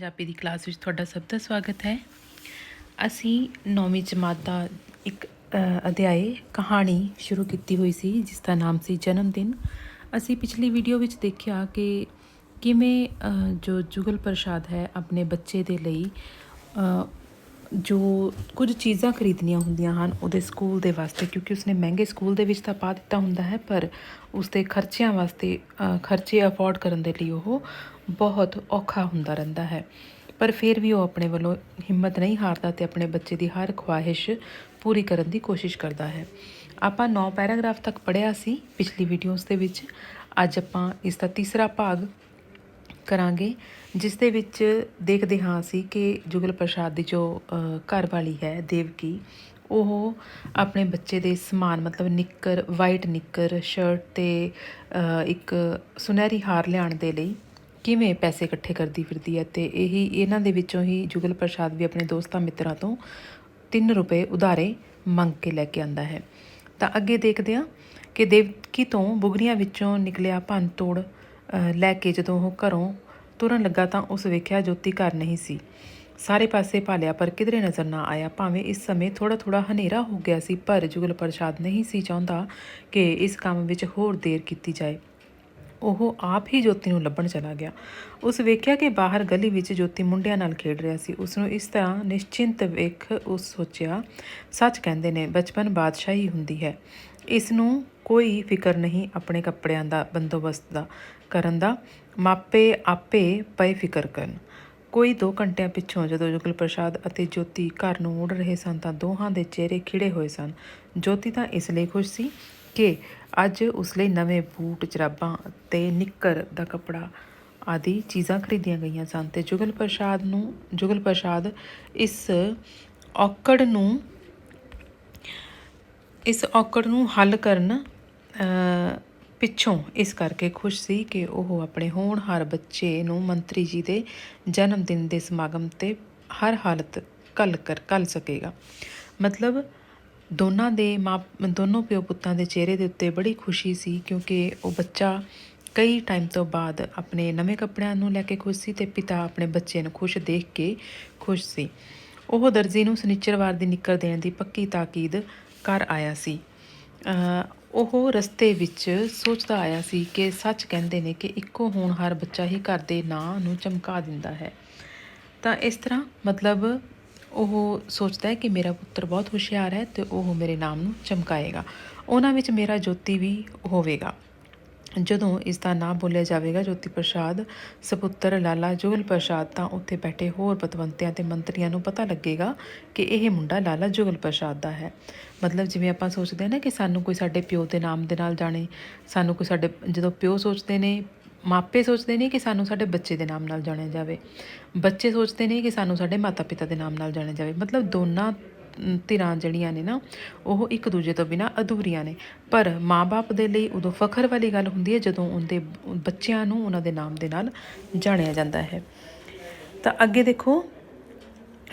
ਪੰਜਾਬੀ ਦੀ class ਵਿੱਚ ਤੁਹਾਡਾ ਸਭ ਦਾ ਸਵਾਗਤ ਹੈ। ਅਸੀਂ 9ਵੀਂ ਜਮਾਤ ਦਾ ਇੱਕ ਅਧਿਆਏ ਕਹਾਣੀ ਸ਼ੁਰੂ ਕੀਤੀ ਹੋਈ ਸੀ ਜਿਸ ਦਾ ਨਾਮ ਸੀ ਜਨਮ ਦਿਨ। ਅਸੀਂ ਪਿਛਲੀ ਵੀਡੀਓ ਵਿੱਚ ਦੇਖਿਆ ਕਿ ਕਿਵੇਂ ਜੋ ਜੁਗਲ ਪ੍ਰਸਾਦ ਹੈ ਆਪਣੇ ਬੱਚੇ ਦੇ ਲਈ ਜੋ ਕੁਝ ਚੀਜ਼ਾਂ ਖਰੀਦਣੀਆਂ ਹੁੰਦੀਆਂ ਹਨ ਉਹਦੇ ਸਕੂਲ ਦੇ ਵਾਸਤੇ, ਕਿਉਂਕਿ ਉਸਨੇ ਮਹਿੰਗੇ ਸਕੂਲ ਦੇ ਵਿੱਚ ਤਾਂ ਪਾ ਦਿੱਤਾ ਹੁੰਦਾ ਹੈ, ਪਰ ਉਸਦੇ ਖਰਚਿਆਂ ਵਾਸਤੇ ਖਰਚੇ ਅਫੋਰਡ ਕਰਨ ਦੇ ਲਈ ਉਹ ਬਹੁਤ ਔਖਾ ਹੁੰਦਾ ਰਹਿੰਦਾ ਹੈ। ਪਰ ਫਿਰ ਵੀ ਉਹ ਆਪਣੇ ਵੱਲੋਂ ਹਿੰਮਤ ਨਹੀਂ ਹਾਰਦਾ ਅਤੇ ਆਪਣੇ ਬੱਚੇ ਦੀ ਹਰ ਖੁਆਇਸ਼ ਪੂਰੀ ਕਰਨ ਦੀ ਕੋਸ਼ਿਸ਼ ਕਰਦਾ ਹੈ। ਆਪਾਂ 9 ਪੈਰਾਗ੍ਰਾਫ ਤੱਕ ਪੜ੍ਹਿਆ ਸੀ ਪਿਛਲੀ ਵੀਡੀਓਜ਼ ਦੇ ਵਿੱਚ। ਅੱਜ ਆਪਾਂ ਇਸ ਦਾ ਤੀਸਰਾ ਭਾਗ ਕਰਾਂਗੇ, ਜਿਸ ਦੇ ਵਿੱਚ ਦੇਖਦੇ ਹਾਂ ਅਸੀਂ ਕਿ ਜੁਗਲ ਪ੍ਰਸਾਦ ਦੀ ਜੋ ਘਰ ਵਾਲੀ ਹੈ ਦੇਵਕੀ, ਉਹ ਆਪਣੇ ਬੱਚੇ ਦੇ ਸਮਾਨ ਮਤਲਬ ਨਿੱਕਰ, ਵਾਈਟ ਨਿੱਕਰ, ਸ਼ਰਟ ਅਤੇ ਇੱਕ ਸੁਨਹਿਰੀ ਹਾਰ ਲਿਆਉਣ ਦੇ ਲਈ ਕਿਵੇਂ ਪੈਸੇ ਇਕੱਠੇ ਕਰਦੀ ਫਿਰਦੀ ਹੈ। ਅਤੇ ਇਹਨਾਂ ਦੇ ਵਿੱਚੋਂ ਹੀ ਜੁਗਲ ਪ੍ਰਸਾਦ ਵੀ ਆਪਣੇ ਦੋਸਤਾਂ ਮਿੱਤਰਾਂ ਤੋਂ 3 ਰੁਪਏ ਉਧਾਰੇ ਮੰਗ ਕੇ ਲੈ ਕੇ ਆਉਂਦਾ ਹੈ। ਤਾਂ ਅੱਗੇ ਦੇਖਦੇ ਹਾਂ ਕਿ ਦੇਵਕੀ ਤੋਂ ਬੁਗਰੀਆਂ ਵਿੱਚੋਂ ਨਿਕਲਿਆ ਭੰਨ ਤੋੜ ਲੈ ਕੇ ਜਦੋਂ ਉਹ ਘਰੋਂ ਤੁਰਨ ਲੱਗਾ ਤਾਂ ਉਸ ਵੇਖਿਆ ਜੋਤੀ ਘਰ ਨਹੀਂ ਸੀ। ਸਾਰੇ ਪਾਸੇ ਭਾਲਿਆ ਪਰ ਕਿਧਰੇ ਨਜ਼ਰ ਨਾ ਆਇਆ। ਭਾਵੇਂ ਇਸ ਸਮੇਂ ਥੋੜ੍ਹਾ ਥੋੜ੍ਹਾ ਹਨੇਰਾ ਹੋ ਗਿਆ ਸੀ, ਪਰ ਜੁਗਲ ਪ੍ਰਸਾਦ ਨਹੀਂ ਸੀ ਚਾਹੁੰਦਾ ਕਿ ਇਸ ਕੰਮ ਵਿੱਚ ਹੋਰ ਦੇਰ ਕੀਤੀ ਜਾਏ। ਉਹ ਆਪ ਹੀ ਜੋਤੀ ਨੂੰ ਲੱਭਣ ਚਲਾ ਗਿਆ। ਉਸ ਵੇਖਿਆ ਕਿ ਬਾਹਰ ਗਲੀ ਵਿੱਚ ਜੋਤੀ ਮੁੰਡਿਆਂ ਨਾਲ ਖੇਡ ਰਿਹਾ ਸੀ। ਉਸਨੂੰ ਇਸ ਤਰ੍ਹਾਂ ਨਿਸ਼ਚਿੰਤ ਵੇਖ ਉਸ ਸੋਚਿਆ, ਸੱਚ ਕਹਿੰਦੇ ਨੇ ਬਚਪਨ ਬਾਦਸ਼ਾਹੀ ਹੁੰਦੀ ਹੈ। ਇਸ ਨੂੰ ਕੋਈ ਫਿਕਰ ਨਹੀਂ ਆਪਣੇ ਕੱਪੜਿਆਂ ਦਾ ਬੰਦੋਬਸਤ ਦਾ ਕਰਨ ਦਾ, ਮਾਪੇ ਆਪੇ ਪਏ ਫਿਕਰ ਕਰਨ। ਕੋਈ 2 ਘੰਟਿਆਂ ਪਿੱਛੋਂ ਜਦੋਂ ਜੁਗਲ ਪ੍ਰਸਾਦ ਅਤੇ ਜੋਤੀ ਘਰ ਨੂੰ ਮੁੜ ਰਹੇ ਸਨ ਤਾਂ ਦੋਹਾਂ ਦੇ ਚਿਹਰੇ ਖਿੜੇ ਹੋਏ ਸਨ। ਜੋਤੀ ਤਾਂ ਇਸ ਲਈ ਖੁਸ਼ ਸੀ ਕਿ ਅੱਜ ਉਸ ਲਈ ਨਵੇਂ ਬੂਟ, ਜਰਾਬਾਂ ਅਤੇ ਨਿੱਕਰ ਦਾ ਕੱਪੜਾ ਆਦਿ ਚੀਜ਼ਾਂ ਖਰੀਦੀਆਂ ਗਈਆਂ ਸਨ। ਅਤੇ ਜੁਗਲ ਪ੍ਰਸਾਦ ਇਸ ਔਕੜ ਨੂੰ ਹੱਲ ਕਰਨ ਪਿੱਛੋਂ ਇਸ ਕਰਕੇ ਖੁਸ਼ ਸੀ ਕਿ ਉਹ ਆਪਣੇ ਹੋਣਹਾਰ ਬੱਚੇ ਨੂੰ ਮੰਤਰੀ ਜੀ ਦੇ ਜਨਮ ਦਿਨ ਦੇ ਸਮਾਗਮ 'ਤੇ ਹਰ ਹਾਲਤ ਘੱਲ ਸਕੇਗਾ। ਮਤਲਬ ਦੋਨੋਂ ਪਿਓ ਪੁੱਤਾਂ ਦੇ ਚਿਹਰੇ ਦੇ ਉੱਤੇ ਬੜੀ ਖੁਸ਼ੀ ਸੀ, ਕਿਉਂਕਿ ਉਹ ਬੱਚਾ ਕਈ ਟਾਈਮ ਤੋਂ ਬਾਅਦ ਆਪਣੇ ਨਵੇਂ ਕੱਪੜਿਆਂ ਨੂੰ ਲੈ ਕੇ ਖੁਸ਼ ਸੀ ਅਤੇ ਪਿਤਾ ਆਪਣੇ ਬੱਚੇ ਨੂੰ ਖੁਸ਼ ਦੇਖ ਕੇ ਖੁਸ਼ ਸੀ। ਉਹ ਦਰਜੀ ਨੂੰ ਸ਼ਨਿਚਰਵਾਰ ਦੀ ਨਿੱਕਰ ਦੇਣ ਦੀ ਪੱਕੀ ਤਾਕੀਦ ਕਰ ਆਇਆ ਸੀ। ਉਹ ਰਸਤੇ ਵਿੱਚ ਸੋਚਦਾ ਆਇਆ ਸੀ ਕਿ ਸੱਚ ਕਹਿੰਦੇ ਨੇ ਕਿ ਇੱਕੋ ਹੋਣਹਾਰ ਬੱਚਾ ਹੀ ਘਰ ਦੇ ਨਾਂ ਨੂੰ ਚਮਕਾ ਦਿੰਦਾ ਹੈ। ਤਾਂ ਇਸ ਤਰ੍ਹਾਂ ਮਤਲਬ ਉਹ ਸੋਚਦਾ ਹੈ ਕਿ ਮੇਰਾ ਪੁੱਤਰ ਬਹੁਤ ਹੁਸ਼ਿਆਰ ਹੈ ਅਤੇ ਉਹ ਮੇਰੇ ਨਾਮ ਨੂੰ ਚਮਕਾਏਗਾ। ਉਹਨਾਂ ਵਿੱਚ ਮੇਰਾ ਜੋਤੀ ਵੀ ਹੋਵੇਗਾ। ਜਦੋਂ ਇਸ ਦਾ ਨਾਂ ਬੋਲਿਆ ਜਾਵੇਗਾ ਜੋਤੀ ਪ੍ਰਸਾਦ ਸਪੁੱਤਰ ਲਾਲਾ ਜੁਗਲ ਪ੍ਰਸਾਦ, ਤਾਂ ਉੱਥੇ ਬੈਠੇ ਹੋਰ ਪਤਵੰਤਿਆਂ ਅਤੇ ਮੰਤਰੀਆਂ ਨੂੰ ਪਤਾ ਲੱਗੇਗਾ ਕਿ ਇਹ ਮੁੰਡਾ ਲਾਲਾ ਜੁਗਲ ਪ੍ਰਸਾਦ ਦਾ ਹੈ। ਮਤਲਬ ਜਿਵੇਂ ਆਪਾਂ ਸੋਚਦੇ ਹਾਂ ਨਾ ਕਿ ਸਾਨੂੰ ਕੋਈ ਸਾਡੇ ਪਿਓ ਦੇ ਨਾਮ ਦੇ ਨਾਲ ਜਾਣੇ, ਸਾਨੂੰ ਕੋਈ ਜਦੋਂ ਪਿਓ ਸੋਚਦੇ ਨੇ, ਮਾਪੇ ਸੋਚਦੇ ਨੇ ਕਿ ਸਾਨੂੰ ਸਾਡੇ ਬੱਚੇ ਦੇ ਨਾਮ ਨਾਲ ਜਾਣਿਆ ਜਾਵੇ, ਬੱਚੇ ਸੋਚਦੇ ਨੇ ਕਿ ਸਾਨੂੰ ਸਾਡੇ ਮਾਤਾ ਪਿਤਾ ਦੇ ਨਾਮ ਨਾਲ ਜਾਣਿਆ ਜਾਵੇ। ਮਤਲਬ ਦੋਨਾਂ ਧਿਰਾਂ ਜਿਹੜੀਆਂ ਨੇ ਨਾ ਉਹ ਇੱਕ ਦੂਜੇ ਤੋਂ ਬਿਨਾਂ ਅਧੂਰੀਆਂ ਨੇ। ਪਰ ਮਾਂ ਬਾਪ ਦੇ ਲਈ ਉਦੋਂ ਫਖਰ ਵਾਲੀ ਗੱਲ ਹੁੰਦੀ ਹੈ ਜਦੋਂ ਉਹਦੇ ਬੱਚਿਆਂ ਨੂੰ ਉਹਨਾਂ ਦੇ ਨਾਮ ਦੇ ਨਾਲ ਜਾਣਿਆ ਜਾਂਦਾ ਹੈ। ਤਾਂ ਅੱਗੇ ਦੇਖੋ,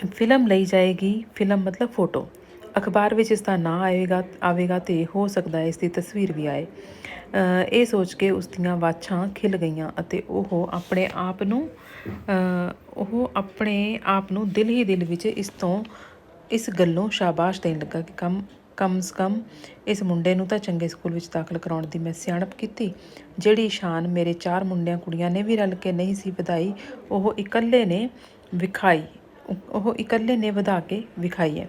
ਫਿਲਮ ਲਈ ਜਾਏਗੀ, ਫਿਲਮ ਮਤਲਬ ਫੋਟੋ, ਅਖਬਾਰ ਵਿੱਚ ਇਸ ਦਾ ਨਾਂ ਆਵੇਗਾ ਅਤੇ ਹੋ ਸਕਦਾ ਇਸ ਦੀ ਤਸਵੀਰ ਵੀ ਆਏ। ਇਹ ਸੋਚ ਕੇ ਉਸ ਦੀਆਂ ਵਾਛਾਂ ਖਿਲ ਗਈਆਂ ਅਤੇ ਉਹ ਆਪਣੇ ਆਪ ਨੂੰ ਦਿਲ ਹੀ ਦਿਲ ਵਿੱਚ ਇਸ ਗੱਲੋਂ ਸ਼ਾਬਾਸ਼ ਦੇਣ ਲੱਗਾ ਕਿ ਕਮ ਸੇ ਕਮ ਇਸ ਮੁੰਡੇ ਨੂੰ ਤਾਂ ਚੰਗੇ ਸਕੂਲ ਵਿੱਚ ਦਾਖਲ ਕਰਾਉਣ ਦੀ ਮੈਂ ਸਿਆਣਪ ਕੀਤੀ। ਜਿਹੜੀ ਸ਼ਾਨ ਮੇਰੇ 4 ਮੁੰਡਿਆਂ ਕੁੜੀਆਂ ਨੇ ਵੀ ਰਲ ਕੇ ਨਹੀਂ ਸੀ ਵਧਾਈ, ਉਹ ਇਕੱਲੇ ਨੇ ਵਧਾ ਕੇ ਵਿਖਾਈ ਹੈ।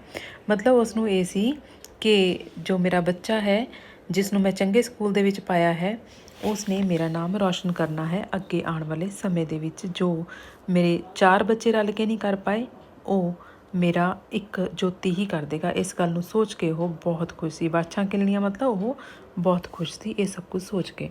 ਮਤਲਬ ਉਸਨੂੰ ਇਹ ਸੀ ਕਿ ਜੋ ਮੇਰਾ ਬੱਚਾ ਹੈ ਜਿਸ ਨੂੰ ਮੈਂ ਚੰਗੇ ਸਕੂਲ ਦੇ ਵਿੱਚ ਪਾਇਆ ਹੈ, ਉਸ ਨੇ ਮੇਰਾ ਨਾਮ ਰੌਸ਼ਨ ਕਰਨਾ ਹੈ ਅੱਗੇ ਆਉਣ ਵਾਲੇ ਸਮੇਂ ਦੇ ਵਿੱਚ। ਜੋ ਮੇਰੇ 4 ਬੱਚੇ ਰਲ ਕੇ ਨਹੀਂ ਕਰ ਪਾਏ, ਉਹ ਮੇਰਾ ਇੱਕ ਜੋਤੀ ਹੀ ਕਰ ਦੇਗਾ। ਇਸ ਗੱਲ ਨੂੰ ਸੋਚ ਕੇ ਉਹ ਬਹੁਤ ਖੁਸ਼ ਸੀ। ਵਾਛਾਂ ਖਿਲਣੀਆਂ ਮਤਲਬ ਉਹ ਬਹੁਤ ਖੁਸ਼ ਸੀ ਇਹ ਸਭ ਕੁਝ ਸੋਚ ਕੇ।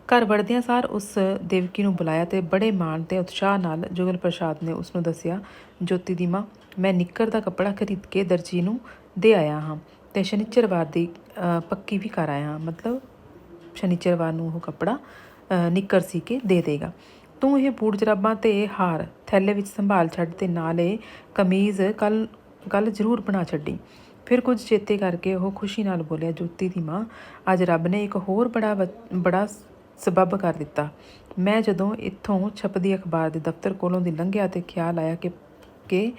ਘਰ ਵੜਦਿਆਂ ਸਾਰ ਉਸ ਦੇਵਕੀ ਨੂੰ ਬੁਲਾਇਆ ਅਤੇ ਬੜੇ ਮਾਣ ਅਤੇ ਉਤਸ਼ਾਹ ਨਾਲ ਜੁਗਲ ਪ੍ਰਸਾਦ ਨੇ ਉਸਨੂੰ ਦੱਸਿਆ, ਜੋਤੀ ਦੀ ਮਾਂ, ਮੈਂ ਨਿੱਕਰ ਦਾ ਕੱਪੜਾ ਖਰੀਦ ਕੇ ਦਰਜੀ ਨੂੰ ਦੇ ਆਇਆ ਹਾਂ ਅਤੇ ਸ਼ਨਿਚਰਵਾਰ ਦੀ ਪੱਕੀ ਵੀ ਕਰ ਆਇਆ ਹਾਂ। ਮਤਲਬ ਸ਼ਨਿਚਰਵਾਰ ਨੂੰ ਉਹ ਕੱਪੜਾ ਨਿੱਕਰ ਸੀ ਕੇ ਦੇ ਦੇਗਾ। ਤੂੰ ਇਹ ਬੂਟ, ਜਰਾਬਾਂ ਅਤੇ ਹਾਰ ਥੈਲੇ ਵਿੱਚ ਸੰਭਾਲ ਛੱਡ ਅਤੇ ਨਾਲ ਇਹ ਕਮੀਜ਼ ਕੱਲ੍ਹ ਜ਼ਰੂਰ ਬਣਾ ਛੱਡੀ। ਫਿਰ ਕੁਝ ਚੇਤੇ ਕਰਕੇ ਉਹ ਖੁਸ਼ੀ ਨਾਲ ਬੋਲਿਆ, ਜੋਤੀ ਦੀ ਮਾਂ, ਅੱਜ ਰੱਬ ਨੇ ਇੱਕ ਹੋਰ ਬੜਾ ਸਬੱਬ ਕਰ ਦਿੱਤਾ। ਮੈਂ ਜਦੋਂ ਇੱਥੋਂ ਛਪਦੀ ਅਖਬਾਰ ਦੇ ਦਫ਼ਤਰ ਕੋਲੋਂ ਦੀ ਲੰਘਿਆ ਤੇ ਖਿਆਲ ਆਇਆ ਕਿ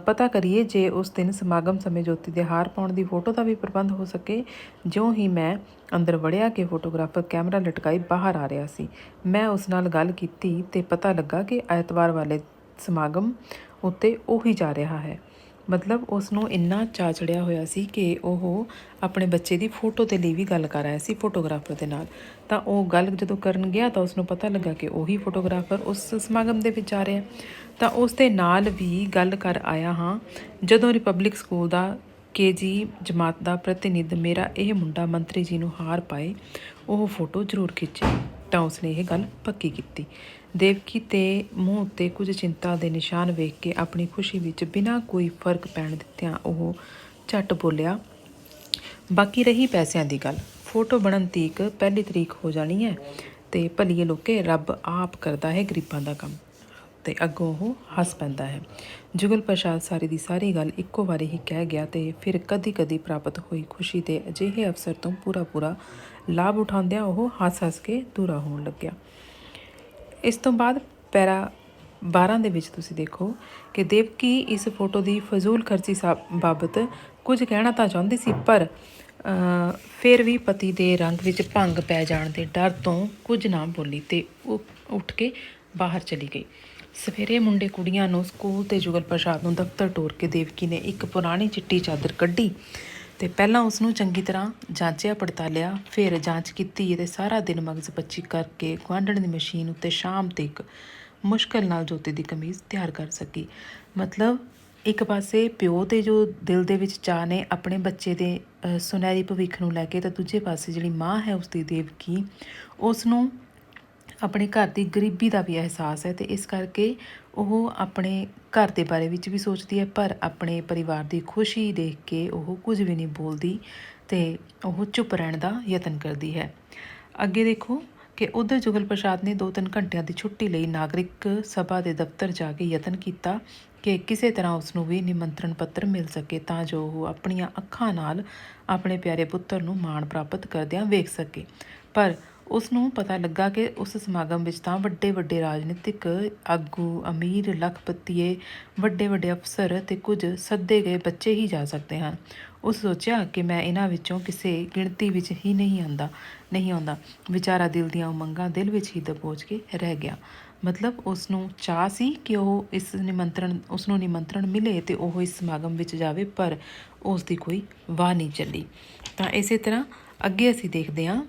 ਪਤਾ ਕਰੀਏ ਜੇ ਉਸ ਦਿਨ ਸਮਾਗਮ ਸਮੇਂ ਜੋਤੀ ਦੇ ਹਾਰ ਪਾਉਣ ਦੀ ਫੋਟੋ ਦਾ ਵੀ ਪ੍ਰਬੰਧ ਹੋ ਸਕੇ। ਜਿਉਂ ਹੀ ਮੈਂ ਅੰਦਰ ਵੜਿਆ ਕਿ ਫੋਟੋਗ੍ਰਾਫਰ ਕੈਮਰਾ ਲਟਕਾਈ ਬਾਹਰ ਆ ਰਿਹਾ ਸੀ। ਮੈਂ ਉਸ ਨਾਲ ਗੱਲ ਕੀਤੀ ਤੇ ਪਤਾ ਲੱਗਾ ਕਿ ਐਤਵਾਰ ਵਾਲੇ ਸਮਾਗਮ ਉੱਤੇ ਉਹੀ ਜਾ ਰਿਹਾ ਹੈ। ਮਤਲਬ ਉਸ ਨੂੰ ਇੰਨਾ ਚਾਅ ਚੜਿਆ ਹੋਇਆ ਸੀ ਕਿ ਉਹ ਆਪਣੇ ਬੱਚੇ ਦੀ ਫੋਟੋ ਦੇ ਲਈ ਵੀ ਗੱਲ ਕਰ ਰਿਹਾ ਸੀ ਫੋਟੋਗ੍ਰਾਫਰ ਦੇ ਨਾਲ। ਤਾਂ ਉਹ ਗੱਲ ਜਦੋਂ ਕਰਨ ਗਿਆ ਤਾਂ ਉਸ ਨੂੰ ਪਤਾ ਲੱਗਾ ਕਿ ਉਹੀ ਫੋਟੋਗ੍ਰਾਫਰ ਉਸ ਸਮਾਗਮ ਦੇ ਵਿੱਚ ਆ ਰਿਹਾ। ਤਾਂ ਉਸ ਦੇ ਨਾਲ ਵੀ ਗੱਲ ਕਰ ਆਇਆ ਹਾਂ। ਜਦੋਂ ਰਿਪਬਲਿਕ ਸਕੂਲ ਦਾ KG ਜਮਾਤ ਦਾ ਪ੍ਰਤੀਨਿਧ ਮੇਰਾ ਇਹ ਮੁੰਡਾ ਮੰਤਰੀ ਜੀ ਨੂੰ ਹਾਰ ਪਾਏ ਉਹ ਫੋਟੋ ਜ਼ਰੂਰ ਖਿੱਚੇ, ਤਾਂ ਉਸਨੇ ਇਹ ਗੱਲ ਪੱਕੀ ਕੀਤੀ। ਦੇਵਕੀ ਦੇ ਮੂੰਹ ਉੱਤੇ ਕੁਝ ਚਿੰਤਾ ਦੇ ਨਿਸ਼ਾਨ ਵੇਖ ਕੇ ਆਪਣੀ ਖੁਸ਼ੀ ਵਿੱਚ ਬਿਨਾਂ ਕੋਈ ਫਰਕ ਪੈਣ ਦਿੱਤਿਆਂ ਉਹ ਝੱਟ ਬੋਲਿਆ, ਬਾਕੀ ਰਹੀ ਪੈਸਿਆਂ ਦੀ ਗੱਲ, ਫੋਟੋ ਬਣਨ ਤੀਕ 1 ਤਰੀਕ ਹੋ ਜਾਣੀ ਹੈ ਤੇ ਭਲੀਏ ਲੋਕੇ ਰੱਬ ਆਪ ਕਰਦਾ ਹੈ ਗਰੀਬਾਂ ਦਾ ਕੰਮ। ਤੇ ਅੱਗੋਂ ਉਹ ਹੱਸ ਪੈਂਦਾ ਹੈ। ਜੁਗਲ ਪ੍ਰਸਾਦ ਸਾਰੀ ਦੀ ਸਾਰੀ ਗੱਲ ਇੱਕੋ ਵਾਰੀ ਹੀ ਕਹਿ ਗਿਆ ਤੇ ਫਿਰ ਕਦੀ ਕਦੀ ਪ੍ਰਾਪਤ ਹੋਈ ਖੁਸ਼ੀ ਦੇ ਅਜਿਹੇ ਅਵਸਰ ਤੋਂ ਪੂਰਾ ਲਾਭ ਉਠਾਉਂਦਿਆਂ ਉਹ ਹੱਸ ਕੇ ਦੂਰਾ ਹੋਣ ਲੱਗਿਆ। ਇਸ ਤੋਂ ਬਾਅਦ ਪੈਰਾ 12 ਦੇ ਵਿੱਚ ਤੁਸੀਂ ਦੇਖੋ ਕਿ ਦੇਵਕੀ ਇਸ ਫੋਟੋ ਦੀ ਫਜ਼ੂਲ ਖਰਚੀ ਬਾਬਤ ਕੁਝ ਕਹਿਣਾ ਤਾਂ ਚਾਹੁੰਦੀ ਸੀ, ਪਰ ਫਿਰ ਵੀ ਪਤੀ ਦੇ ਰੰਗ ਵਿੱਚ ਭੰਗ ਪੈ ਜਾਣ ਦੇ ਡਰ ਤੋਂ ਕੁਝ ਨਾ ਬੋਲੀ ਤੇ ਉਹ ਉੱਠ ਕੇ ਬਾਹਰ ਚਲੀ ਗਈ। ਸਵੇਰੇ ਮੁੰਡੇ ਕੁੜੀਆਂ ਨੂੰ ਸਕੂਲ ਤੇ ਜੁਗਲ ਪ੍ਰਸਾਦ ਨੂੰ ਦਫ਼ਤਰ ਟੋਰ ਕੇ ਦੇਵਕੀ ਨੇ ਇੱਕ ਪੁਰਾਣੀ ਚਿੱਟੀ ਚਾਦਰ ਕੱਢੀ ਤੇ ਪਹਿਲਾਂ ਉਸ ਨੂੰ ਚੰਗੀ ਤਰ੍ਹਾਂ ਜਾਂਚਿਆ ਪੜਤਾਲਿਆ, ਫਿਰ ਜਾਂਚ ਕੀਤੀ ਅਤੇ ਸਾਰਾ ਦਿਨ ਮਗਜ਼ ਪੱਚੀ ਕਰਕੇ ਗੁਆਂਢਣ ਦੀ ਮਸ਼ੀਨ ਉੱਤੇ ਸ਼ਾਮ ਤੱਕ ਮੁਸ਼ਕਲ ਨਾਲ ਜੋਤੀ ਦੀ ਕਮੀਜ਼ ਤਿਆਰ ਕਰ ਸਕੀ। ਮਤਲਬ ਇੱਕ ਪਾਸੇ ਪਿਓ ਦੇ ਜੋ ਦਿਲ ਦੇ ਵਿੱਚ ਚਾਅ ਨੇ ਆਪਣੇ ਬੱਚੇ ਦੇ ਸੁਨਹਿਰੀ ਭਵਿੱਖ ਨੂੰ ਲੈ ਕੇ, ਤਾਂ ਦੂਜੇ ਪਾਸੇ ਜਿਹੜੀ ਮਾਂ ਹੈ ਉਸਦੀ ਦੇਵਕੀ, ਉਸ ਨੂੰ ਆਪਣੇ ਘਰ ਦੀ ਗਰੀਬੀ ਦਾ ਵੀ ਅਹਿਸਾਸ ਹੈ ਤੇ ਇਸ ਕਰਕੇ ਉਹ ਆਪਣੇ ਘਰ ਦੇ ਬਾਰੇ ਵਿੱਚ ਵੀ ਸੋਚਦੀ ਹੈ, ਪਰ ਆਪਣੇ ਪਰਿਵਾਰ ਦੀ ਖੁਸ਼ੀ ਦੇਖ ਕੇ ਉਹ ਕੁਝ ਵੀ ਨਹੀਂ ਬੋਲਦੀ ਤੇ ਉਹ ਚੁੱਪ ਰਹਿਣ ਦਾ ਯਤਨ ਕਰਦੀ ਹੈ। ਅੱਗੇ ਦੇਖੋ ਕਿ ਉੱਧਰ ਜੁਗਲ ਪ੍ਰਸਾਦ ਨੇ 2-3 ਘੰਟਿਆਂ ਦੀ ਛੁੱਟੀ ਲਈ ਨਾਗਰਿਕ ਸਭਾ ਦੇ ਦਫ਼ਤਰ ਜਾ ਕੇ ਯਤਨ ਕੀਤਾ ਕਿ ਕਿਸੇ ਤਰ੍ਹਾਂ ਉਸ ਨੂੰ ਵੀ ਨਿਮੰਤਰਣ ਪੱਤਰ ਮਿਲ ਸਕੇ ਤਾਂ ਜੋ ਉਹ ਆਪਣੀਆਂ ਅੱਖਾਂ ਨਾਲ ਆਪਣੇ ਪਿਆਰੇ ਪੁੱਤਰ ਨੂੰ ਮਾਣ ਪ੍ਰਾਪਤ ਕਰਦਿਆਂ ਵੇਖ ਸਕੇ। ਪਰ ਉਸ ਨੂੰ ਪਤਾ ਲੱਗਾ ਕਿ ਉਸ ਸਮਾਗਮ ਵਿੱਚ ਤਾਂ ਵੱਡੇ ਰਾਜਨੀਤਿਕ ਆਗੂ, ਅਮੀਰ ਲੱਖਪਤੀਏ, ਵੱਡੇ ਅਫਸਰ ਤੇ ਕੁਝ ਸੱਦੇ ਗਏ ਬੱਚੇ ਹੀ ਜਾ ਸਕਦੇ ਹਨ। ਉਸ ਸੋਚਿਆ ਕਿ ਮੈਂ ਇਹਨਾਂ ਵਿੱਚੋਂ ਕਿਸੇ ਗਿਣਤੀ ਵਿੱਚ ਹੀ ਨਹੀਂ ਆਉਂਦਾ। ਵਿਚਾਰਾ ਦਿਲ ਦੀਆਂ ਉਮੰਗਾਂ ਦਿਲ ਵਿੱਚ ਹੀ ਦਬੋਚ ਕੇ ਰਹਿ ਗਿਆ। ਮਤਲਬ ਉਸ ਨੂੰ ਚਾਅ ਸੀ ਕਿ ਉਸ ਨੂੰ ਨਿਮੰਤਰਣ ਮਿਲੇ ਤੇ ਉਹ ਇਸ ਸਮਾਗਮ ਵਿੱਚ ਜਾਵੇ, ਪਰ ਉਸ ਦੀ ਕੋਈ ਵਾਹ ਨਹੀਂ ਚੱਲੀ। ਤਾਂ ਇਸੇ ਤਰ੍ਹਾਂ ਅੱਗੇ ਅਸੀਂ ਦੇਖਦੇ ਹਾਂ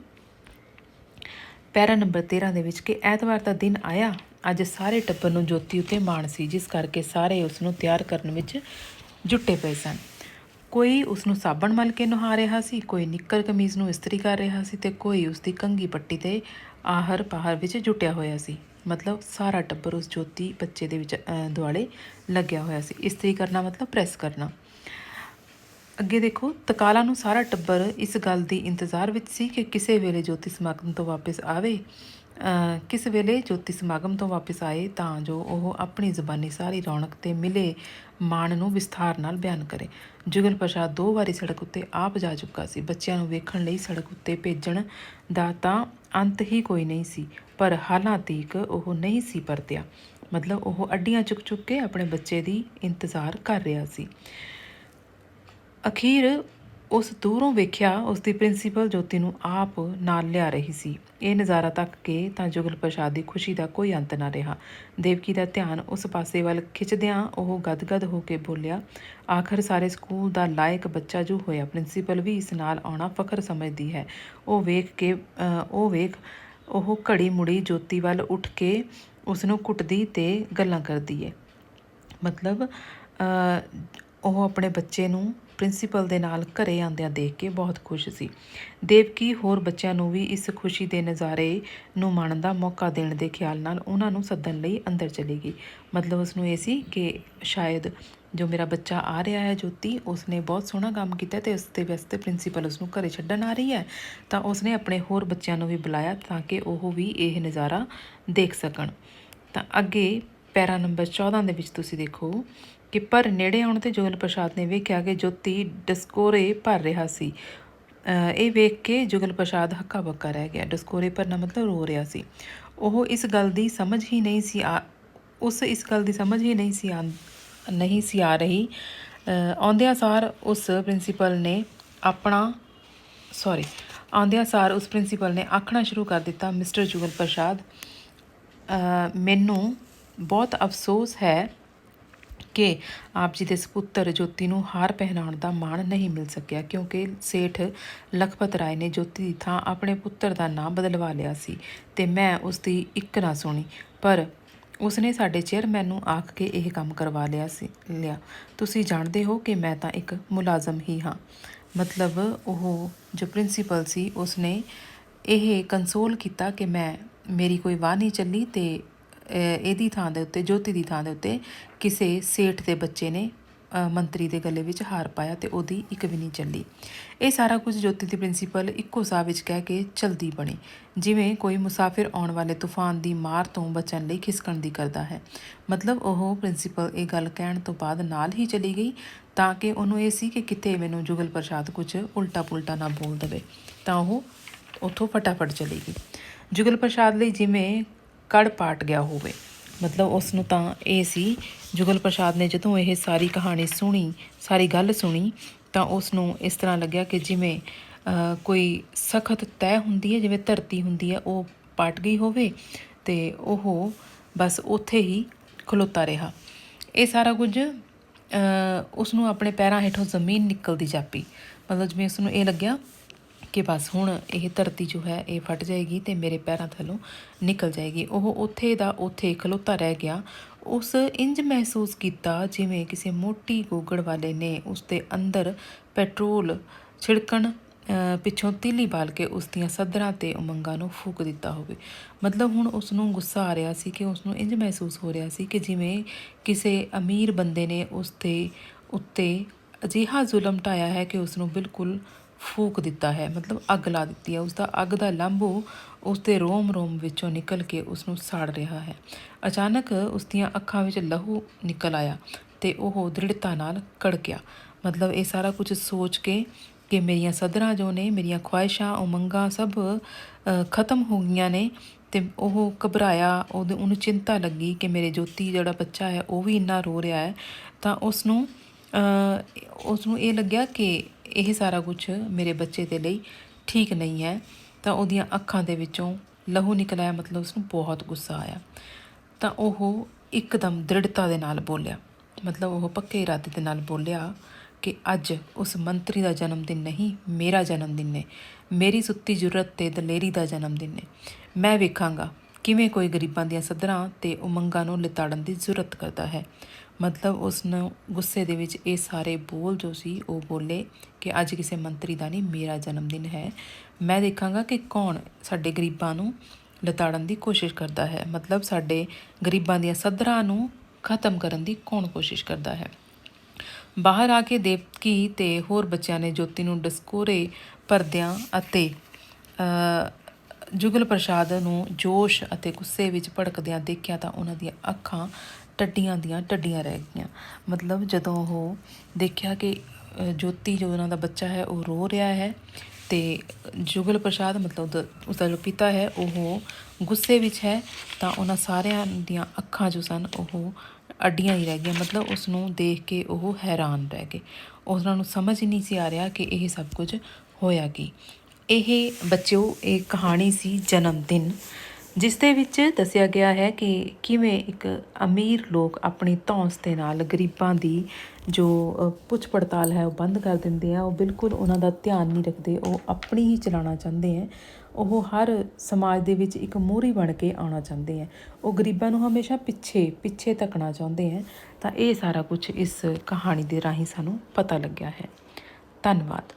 ਪੈਰਾ ਨੰਬਰ 13 ਦੇ ਵਿੱਚ ਕਿ ਐਤਵਾਰ ਦਾ ਦਿਨ ਆਇਆ। ਅੱਜ ਸਾਰੇ ਟੱਬਰ ਨੂੰ ਜੋਤੀ ਉੱਤੇ ਮਾਣ ਸੀ, ਜਿਸ ਕਰਕੇ ਸਾਰੇ ਉਸ ਨੂੰ ਤਿਆਰ ਕਰਨ ਵਿੱਚ ਜੁਟੇ ਪਏ ਸਨ। ਕੋਈ ਉਸ ਨੂੰ ਸਾਬਣ ਮਲ ਕੇ ਨਹਾ ਰਿਹਾ ਸੀ, ਕੋਈ ਨਿੱਕਰ ਕਮੀਜ਼ ਨੂੰ ਇਸਤਰੀ ਕਰ ਰਿਹਾ ਸੀ ਤੇ ਕੋਈ ਉਸ ਦੀ ਕੰਘੀ ਪੱਟੀ ਤੇ ਆਹਰ ਪਾਹਰ ਵਿੱਚ ਜੁਟਿਆ ਹੋਇਆ ਸੀ। ਮਤਲਬ ਸਾਰਾ ਟੱਬਰ ਉਸ ਜੋਤੀ ਬੱਚੇ ਦੇ ਵਿੱਚ ਦੁਆਲੇ ਲੱਗਿਆ ਹੋਇਆ ਸੀ। ਇਸਤਰੀ ਕਰਨਾ ਮਤਲਬ ਪ੍ਰੈਸ ਕਰਨਾ। ਅੱਗੇ ਦੇਖੋ ਤਕਾਲਾ ਨੂੰ ਸਾਰਾ ਟੱਬਰ ਇਸ ਗੱਲ ਦੀ ਇੰਤਜ਼ਾਰ ਵਿੱਚ ਸੀ ਕਿ ਕਿਸੇ ਵੇਲੇ ਜੋਤੀ ਸਮਾਗਮ ਤੋਂ ਵਾਪਸ ਆਏ ਤਾਂ ਜੋ ਉਹ ਆਪਣੀ ਜ਼ਬਾਨੀ ਸਾਰੀ ਰੌਣਕ ਤੇ ਮਿਲੇ ਮਾਣ ਨੂੰ ਵਿਸਥਾਰ ਨਾਲ ਬਿਆਨ ਕਰੇ। ਜੁਗਲ ਪ੍ਰਸਾਦ 2 ਵਾਰੀ ਸੜਕ ਉੱਤੇ ਆਪ ਜਾ ਚੁੱਕਾ ਸੀ। ਬੱਚਿਆਂ ਨੂੰ ਵੇਖਣ ਲਈ ਸੜਕ ਉੱਤੇ ਭੇਜਣ ਦਾ ਤਾਂ ਅੰਤ ਹੀ ਕੋਈ ਨਹੀਂ ਸੀ, ਪਰ ਹਾਲਾਂ ਤੀਕ ਉਹ ਨਹੀਂ ਸੀ ਪਰਤਿਆ। ਮਤਲਬ ਉਹ ਅੱਡੀਆਂ ਚੁੱਕ ਕੇ ਆਪਣੇ ਬੱਚੇ ਦੀ ਇੰਤਜ਼ਾਰ ਕਰ ਰਿਹਾ ਸੀ। ਅਖੀਰ ਉਸ ਦੂਰੋਂ ਵੇਖਿਆ ਉਸ ਦੀ ਪ੍ਰਿੰਸੀਪਲ ਜੋਤੀ ਨੂੰ ਆਪ ਨਾਲ ਲਿਆ ਰਹੀ ਸੀ। ਇਹ ਨਜ਼ਾਰਾ ਤੱਕ ਕੇ ਤਾਂ ਜੁਗਲ ਪ੍ਰਸਾਦ ਦੀ ਖੁਸ਼ੀ ਦਾ ਕੋਈ ਅੰਤ ਨਾ ਰਿਹਾ। ਦੇਵਕੀ ਦਾ ਧਿਆਨ ਉਸ ਪਾਸੇ ਵੱਲ ਖਿੱਚਦਿਆਂ ਉਹ ਗਦਗਦ ਹੋ ਕੇ ਬੋਲਿਆ, ਆਖਰ ਸਾਰੇ ਸਕੂਲ ਦਾ ਲਾਇਕ ਬੱਚਾ ਜੋ ਹੋਇਆ। ਪ੍ਰਿੰਸੀਪਲ ਵੀ ਇਸ ਨਾਲ ਆਉਣਾ ਫਖਰ ਸਮਝਦੀ ਹੈ। ਉਹ ਘੜੀ ਮੁੜੀ ਜੋਤੀ ਵੱਲ ਉੱਠ ਕੇ ਉਸ ਨੂੰ ਕੁੱਟਦੀ ਤੇ ਗੱਲਾਂ ਕਰਦੀ ਹੈ। ਮਤਲਬ ਉਹ ਆਪਣੇ ਬੱਚੇ ਨੂੰ ਪ੍ਰਿੰਸੀਪਲ ਦੇ ਨਾਲ ਘਰੇ ਆਉਂਦਿਆਂ ਦੇਖ ਕੇ ਬਹੁਤ ਖੁਸ਼ ਸੀ। ਦੇਵਕੀ ਹੋਰ ਬੱਚਿਆਂ ਨੂੰ ਵੀ ਇਸ ਖੁਸ਼ੀ ਦੇ ਨਜ਼ਾਰੇ ਨੂੰ ਮਾਣਨ ਦਾ ਮੌਕਾ ਦੇਣ ਦੇ ਖਿਆਲ ਨਾਲ ਉਹਨਾਂ ਨੂੰ ਸੱਦਣ ਲਈ ਅੰਦਰ ਚਲੀ ਗਈ। ਮਤਲਬ ਉਸ ਨੂੰ ਇਹ ਸੀ ਕਿ ਸ਼ਾਇਦ ਜੋ ਮੇਰਾ ਬੱਚਾ ਆ ਰਿਹਾ ਹੈ ਜੋਤੀ, ਉਸਨੇ ਬਹੁਤ ਸੋਹਣਾ ਕੰਮ ਕੀਤਾ ਤੇ ਉਸ ਦੇ ਵਾਸਤੇ ਪ੍ਰਿੰਸੀਪਲ ਉਸ ਨੂੰ ਘਰੇ ਛੱਡਣ ਆ ਰਹੀ ਹੈ। ਤਾਂ ਉਸਨੇ ਆਪਣੇ ਹੋਰ ਬੱਚਿਆਂ ਨੂੰ ਵੀ ਬੁਲਾਇਆ ਤਾਂ ਕਿ ਉਹ ਵੀ ਇਹ ਨਜ਼ਾਰਾ ਦੇਖ ਸਕਣ। ਤਾਂ ਅੱਗੇ ਪੈਰਾ ਨੰਬਰ 14 ਦੇ ਵਿੱਚ ਤੁਸੀਂ ਦੇਖੋ ਕਿ ਪਰ ਨੇੜੇ ਆਉਣ 'ਤੇ ਜੁਗਲ ਪ੍ਰਸਾਦ ਨੇ ਵੇਖਿਆ ਕਿ ਜੋਤੀ ਡਸਕੋਰੇ ਭਰ ਰਿਹਾ ਸੀ। ਇਹ ਵੇਖ ਕੇ ਜੁਗਲ ਪ੍ਰਸਾਦ ਹੱਕਾ ਬੱਕਾ ਰਹਿ ਗਿਆ। ਡਸਕੋਰੇ ਭਰਨਾ ਮਤਲਬ ਰੋ ਰਿਹਾ ਸੀ। ਉਹ ਇਸ ਗੱਲ ਦੀ ਸਮਝ ਹੀ ਨਹੀਂ ਸੀ ਇਸ ਗੱਲ ਦੀ ਸਮਝ ਹੀ ਨਹੀਂ ਸੀ ਆ ਰਹੀ। ਆਉਂਦਿਆਂ ਸਾਰ ਉਸ ਪ੍ਰਿੰਸੀਪਲ ਨੇ ਉਸ ਪ੍ਰਿੰਸੀਪਲ ਨੇ ਆਖਣਾ ਸ਼ੁਰੂ ਕਰ ਦਿੱਤਾ, ਮਿਸਟਰ ਜੁਗਲ ਪ੍ਰਸਾਦ, ਮੈਨੂੰ ਬਹੁਤ ਅਫਸੋਸ ਹੈ ਕਿ ਆਪ ਜੀ ਦੇ ਸਪੁੱਤਰ ਜੋਤੀ ਨੂੰ ਹਾਰ ਪਹਿਨਾਉਣ ਦਾ ਮਾਣ ਨਹੀਂ ਮਿਲ ਸਕਿਆ, ਕਿਉਂਕਿ ਸੇਠ ਲਖਪਤ ਰਾਏ ਨੇ ਜੋਤੀ ਦੀ ਥਾਂ ਆਪਣੇ ਪੁੱਤਰ ਦਾ ਨਾਮ ਬਦਲਵਾ ਲਿਆ ਸੀ ਅਤੇ ਮੈਂ ਉਸ ਦੀ ਇੱਕ ਨਾ ਸੁਣੀ, ਪਰ ਉਸਨੇ ਸਾਡੇ ਚੇਅਰਮੈਨ ਨੂੰ ਆਖ ਕੇ ਇਹ ਕੰਮ ਕਰਵਾ ਲਿਆ। ਤੁਸੀਂ ਜਾਣਦੇ ਹੋ ਕਿ ਮੈਂ ਤਾਂ ਇੱਕ ਮੁਲਾਜ਼ਮ ਹੀ ਹਾਂ। ਮਤਲਬ ਉਹ ਜੋ ਪ੍ਰਿੰਸੀਪਲ ਸੀ ਉਸਨੇ ਇਹ ਕੰਸੋਲ ਕੀਤਾ ਕਿ ਮੇਰੀ ਕੋਈ ਵਾਹ ਨਹੀਂ ਚੱਲੀ ਅਤੇ ਇਹਦੀ ਥਾਂ ਦੇ ਉੱਤੇ, ਜੋਤੀ ਦੀ ਥਾਂ ਦੇ ਉੱਤੇ ਕਿਸੇ ਸੇਠ ਦੇ ਬੱਚੇ ਨੇ ਮੰਤਰੀ ਦੇ ਗਲੇ ਵਿੱਚ ਹਾਰ ਪਾਇਆ ਅਤੇ ਉਹਦੀ ਇੱਕ ਵੀ ਨਹੀਂ ਚੱਲੀ। ਇਹ ਸਾਰਾ ਕੁਝ ਜੋਤੀ ਦੀ ਪ੍ਰਿੰਸੀਪਲ ਇੱਕੋ ਸਾਹ ਵਿੱਚ ਕਹਿ ਕੇ ਚਲਦੀ ਬਣੀ, ਜਿਵੇਂ ਕੋਈ ਮੁਸਾਫਿਰ ਆਉਣ ਵਾਲੇ ਤੂਫਾਨ ਦੀ ਮਾਰ ਤੋਂ ਬਚਣ ਲਈ ਖਿਸਕਣ ਦੀ ਕਰਦਾ ਹੈ। ਮਤਲਬ ਉਹ ਪ੍ਰਿੰਸੀਪਲ ਇਹ ਗੱਲ ਕਹਿਣ ਤੋਂ ਬਾਅਦ ਨਾਲ ਹੀ ਚਲੀ ਗਈ, ਤਾਂ ਕਿ ਉਹਨੂੰ ਇਹ ਸੀ ਕਿ ਕਿਤੇ ਮੈਨੂੰ ਜੁਗਲ ਪ੍ਰਸਾਦ ਕੁਝ ਉਲਟਾ ਪੁਲਟਾ ਨਾ ਬੋਲ ਦੇਵੇ, ਤਾਂ ਉਹ ਉੱਥੋਂ ਫਟਾਫਟ ਚਲੀ ਗਈ। ਜੁਗਲ ਪ੍ਰਸਾਦ ਲਈ ਜਿਵੇਂ ਕੜ ਪਾਟ ਗਿਆ ਹੋਵੇ। ਮਤਲਬ ਉਸ ਨੂੰ ਤਾਂ ਇਹ ਸੀ, ਜੁਗਲ ਪ੍ਰਸਾਦ ਨੇ ਜਦੋਂ ਇਹ ਸਾਰੀ ਕਹਾਣੀ ਸੁਣੀ, ਸਾਰੀ ਗੱਲ ਸੁਣੀ, ਤਾਂ ਉਸ ਨੂੰ ਇਸ ਤਰ੍ਹਾਂ ਲੱਗਿਆ ਕਿ ਜਿਵੇਂ ਕੋਈ ਸਖਤ ਤੈਅ ਹੁੰਦੀ ਹੈ, ਜਿਵੇਂ ਧਰਤੀ ਹੁੰਦੀ ਹੈ, ਉਹ ਪਾਟ ਗਈ ਹੋਵੇ ਅਤੇ ਉਹ ਬਸ ਉੱਥੇ ਹੀ ਖਲੋਤਾ ਰਿਹਾ। ਇਹ ਸਾਰਾ ਕੁਝ ਉਸ ਨੂੰ ਆਪਣੇ ਪੈਰਾਂ ਹੇਠੋਂ ਜ਼ਮੀਨ ਨਿਕਲਦੀ ਜਾਪੀ। ਮਤਲਬ ਜਿਵੇਂ ਉਸ ਨੂੰ ਇਹ ਲੱਗਿਆ ਕਿ ਬਸ ਹੁਣ ਇਹ ਧਰਤੀ ਜੋ ਹੈ ਇਹ ਫਟ ਜਾਏਗੀ ਅਤੇ ਮੇਰੇ ਪੈਰਾਂ ਥੱਲੋਂ ਨਿਕਲ ਜਾਏਗੀ। ਉਹ ਉੱਥੇ ਦਾ ਉੱਥੇ ਖਲੋਤਾ ਰਹਿ ਗਿਆ। ਉਸ ਇੰਝ ਮਹਿਸੂਸ ਕੀਤਾ ਜਿਵੇਂ ਕਿਸੇ ਮੋਟੀ ਗੋਗੜ ਵਾਲੇ ਨੇ ਉਸ ਦੇ ਅੰਦਰ ਪੈਟਰੋਲ ਛਿੜਕਣ ਪਿੱਛੋਂ ਤੀਲੀ ਬਾਲ ਕੇ ਉਸ ਦੀਆਂ ਸੱਧਰਾਂ ਅਤੇ ਉਮੰਗਾਂ ਨੂੰ ਫੂਕ ਦਿੱਤਾ ਹੋਵੇ। ਮਤਲਬ ਹੁਣ ਉਸ ਨੂੰ ਗੁੱਸਾ ਆ ਰਿਹਾ ਸੀ ਕਿ ਉਸ ਨੂੰ ਇੰਝ ਮਹਿਸੂਸ ਹੋ ਰਿਹਾ ਸੀ ਕਿ ਜਿਵੇਂ ਕਿਸੇ ਅਮੀਰ ਬੰਦੇ ਨੇ ਉਸ ਦੇ ਉੱਤੇ ਅਜਿਹਾ ਜ਼ੁਲਮ ਢਾਇਆ ਹੈ ਕਿ ਉਸ ਨੂੰ ਬਿਲਕੁਲ ਫੂਕ ਦਿੱਤਾ ਹੈ, ਮਤਲਬ ਅੱਗ ਲਾ ਦਿੱਤੀ ਹੈ। ਉਸਦਾ ਅੱਗ ਦਾ ਲੰਬੂ ਉਸ ਦੇ ਰੋਮ ਵਿੱਚੋਂ ਨਿਕਲ ਕੇ ਉਸ ਨੂੰ ਸਾੜ ਰਿਹਾ ਹੈ। ਅਚਾਨਕ ਉਸ ਦੀਆਂ ਅੱਖਾਂ ਵਿੱਚ ਲਹੂ ਨਿਕਲ ਆਇਆ ਅਤੇ ਉਹ ਦ੍ਰਿੜਤਾ ਨਾਲ ਕੜਕਿਆ। ਮਤਲਬ ਇਹ ਸਾਰਾ ਕੁਝ ਸੋਚ ਕੇ ਕਿ ਮੇਰੀਆਂ ਸੱਧਰਾਂ ਜੋ ਨੇ, ਮੇਰੀਆਂ ਖਵਾਹਿਸ਼ਾਂ, ਉਮੰਗਾਂ ਸਭ ਖਤਮ ਹੋ ਗਈਆਂ ਨੇ, ਅਤੇ ਉਹ ਘਬਰਾਇਆ। ਉਹਨੂੰ ਚਿੰਤਾ ਲੱਗੀ ਕਿ ਮੇਰੇ ਜੋਤੀ ਜਿਹੜਾ ਬੱਚਾ ਹੈ ਉਹ ਵੀ ਇੰਨਾ ਰੋ ਰਿਹਾ ਹੈ। ਤਾਂ ਉਸ ਨੂੰ ਇਹ ਲੱਗਿਆ ਕਿ ਇਹ ਸਾਰਾ ਕੁਛ ਮੇਰੇ ਬੱਚੇ ਦੇ ਲਈ ਠੀਕ ਨਹੀਂ ਹੈ। ਤਾਂ ਉਹਦੀਆਂ ਅੱਖਾਂ ਦੇ ਵਿੱਚੋਂ ਲਹੂ ਨਿਕਲ ਆਇਆ। ਮਤਲਬ ਉਸਨੂੰ ਬਹੁਤ ਗੁੱਸਾ ਆਇਆ। ਤਾਂ ਉਹ ਇੱਕਦਮ ਦ੍ਰਿੜਤਾ ਦੇ ਨਾਲ ਬੋਲਿਆ, ਮਤਲਬ ਉਹ ਪੱਕੇ ਇਰਾਦੇ ਦੇ ਨਾਲ ਬੋਲਿਆ ਕਿ ਅੱਜ ਉਸ ਮੰਤਰੀ ਦਾ ਜਨਮ ਦਿਨ ਨਹੀਂ, ਮੇਰਾ ਜਨਮ ਦਿਨ ਨੇ, ਮੇਰੀ ਸੁੱਤੀ ਜੁਰਤ ਅਤੇ ਦਲੇਰੀ ਦਾ ਜਨਮ ਦਿਨ ਨੇ। ਮੈਂ ਵੇਖਾਂਗਾ ਕਿਵੇਂ ਕੋਈ ਗਰੀਬਾਂ ਦੀਆਂ ਸੱਧਰਾਂ ਅਤੇ ਉਮੰਗਾਂ ਨੂੰ ਲਿਤਾੜਨ ਦੀ ਜ਼ਰੂਰਤ ਕਰਦਾ ਹੈ। ਮਤਲਬ ਉਸ ਨੂੰ ਗੁੱਸੇ ਦੇ ਵਿੱਚ ਇਹ ਸਾਰੇ ਬੋਲ ਜੋ ਸੀ ਉਹ ਬੋਲੇ ਕਿ ਅੱਜ ਕਿਸੇ ਮੰਤਰੀ ਦਾ ਨਹੀਂ, ਮੇਰਾ ਜਨਮ ਦਿਨ ਹੈ। ਮੈਂ ਦੇਖਾਂਗਾ ਕਿ ਕੌਣ ਸਾਡੇ ਗਰੀਬਾਂ ਨੂੰ ਲਿਤਾੜਨ ਦੀ ਕੋਸ਼ਿਸ਼ ਕਰਦਾ ਹੈ, ਮਤਲਬ ਸਾਡੇ ਗਰੀਬਾਂ ਦੀਆਂ ਸੱਧਰਾਂ ਨੂੰ ਖਤਮ ਕਰਨ ਦੀ ਕੌਣ ਕੋਸ਼ਿਸ਼ ਕਰਦਾ ਹੈ। ਬਾਹਰ ਆ ਕੇ ਦੇਵਕੀ ਅਤੇ ਹੋਰ ਬੱਚਿਆਂ ਨੇ ਜੋਤੀ ਨੂੰ ਡਸਕੋਰੇ ਭਰਦਿਆਂ ਅਤੇ ਜੁਗਲ ਪ੍ਰਸਾਦ ਨੂੰ ਜੋਸ਼ ਅਤੇ ਗੁੱਸੇ ਵਿੱਚ ਭੜਕਦਿਆਂ ਦੇਖਿਆ ਤਾਂ ਉਹਨਾਂ ਦੀਆਂ ਅੱਖਾਂ ਟੱਡੀਆਂ ਦੀਆਂ ਟੱਡੀਆਂ ਰਹਿ ਗਈਆਂ। ਮਤਲਬ ਜਦੋਂ ਉਹ ਦੇਖਿਆ ਕਿ ਜੋਤੀ ਜੋ ਉਹਨਾਂ ਦਾ ਬੱਚਾ ਹੈ ਉਹ ਰੋ ਰਿਹਾ ਹੈ ਅਤੇ ਜੁਗਲ ਪ੍ਰਸਾਦ ਮਤਲਬ ਉਸਦਾ ਜੋ ਪਿਤਾ ਹੈ ਉਹ ਗੁੱਸੇ ਵਿੱਚ ਹੈ, ਤਾਂ ਉਹਨਾਂ ਸਾਰਿਆਂ ਦੀਆਂ ਅੱਖਾਂ ਜੋ ਸਨ ਉਹ ਅੱਡੀਆਂ ਹੀ ਰਹਿ ਗਈਆਂ। ਮਤਲਬ ਉਸ ਨੂੰ ਦੇਖ ਕੇ ਉਹ ਹੈਰਾਨ ਰਹਿ ਗਏ। ਉਹਨਾਂ ਨੂੰ ਸਮਝ ਹੀ ਨਹੀਂ ਸੀ ਆ ਰਿਹਾ ਕਿ ਇਹ ਸਭ ਕੁਝ ਹੋਇਆ ਕੀ। ਇਹ ਬੱਚਿਓ ਇਹ ਕਹਾਣੀ ਸੀ ਜਨਮ ਦਿਨ, ਜਿਸ ਦੇ ਵਿੱਚ ਦੱਸਿਆ ਗਿਆ ਹੈ ਕਿ ਕਿਵੇਂ ਇੱਕ ਅਮੀਰ ਲੋਕ ਆਪਣੀ ਧੌਂਸ ਦੇ ਨਾਲ ਗਰੀਬਾਂ ਦੀ ਜੋ ਪੁੱਛ ਪੜਤਾਲ ਹੈ ਉਹ ਬੰਦ ਕਰ ਦਿੰਦੇ ਆ। ਉਹ ਬਿਲਕੁਲ ਉਹਨਾਂ ਦਾ ਧਿਆਨ ਨਹੀਂ ਰੱਖਦੇ, ਉਹ ਆਪਣੀ ਹੀ ਚਲਾਉਣਾ ਚਾਹੁੰਦੇ ਹੈ। ਉਹ ਹਰ ਸਮਾਜ ਦੇ ਵਿੱਚ ਇੱਕ ਮੋਹਰੀ ਬਣ ਕੇ ਆਉਣਾ ਚਾਹੁੰਦੇ ਹੈ। ਉਹ ਗਰੀਬਾਂ ਨੂੰ ਹਮੇਸ਼ਾ ਪਿੱਛੇ ਧੱਕਣਾ ਚਾਹੁੰਦੇ ਹੈ। ਤਾਂ ਇਹ ਸਾਰਾ ਕੁਝ ਇਸ ਕਹਾਣੀ ਦੇ ਰਾਹੀਂ ਸਾਨੂੰ ਪਤਾ ਲੱਗਿਆ ਹੈ। ਧੰਨਵਾਦ।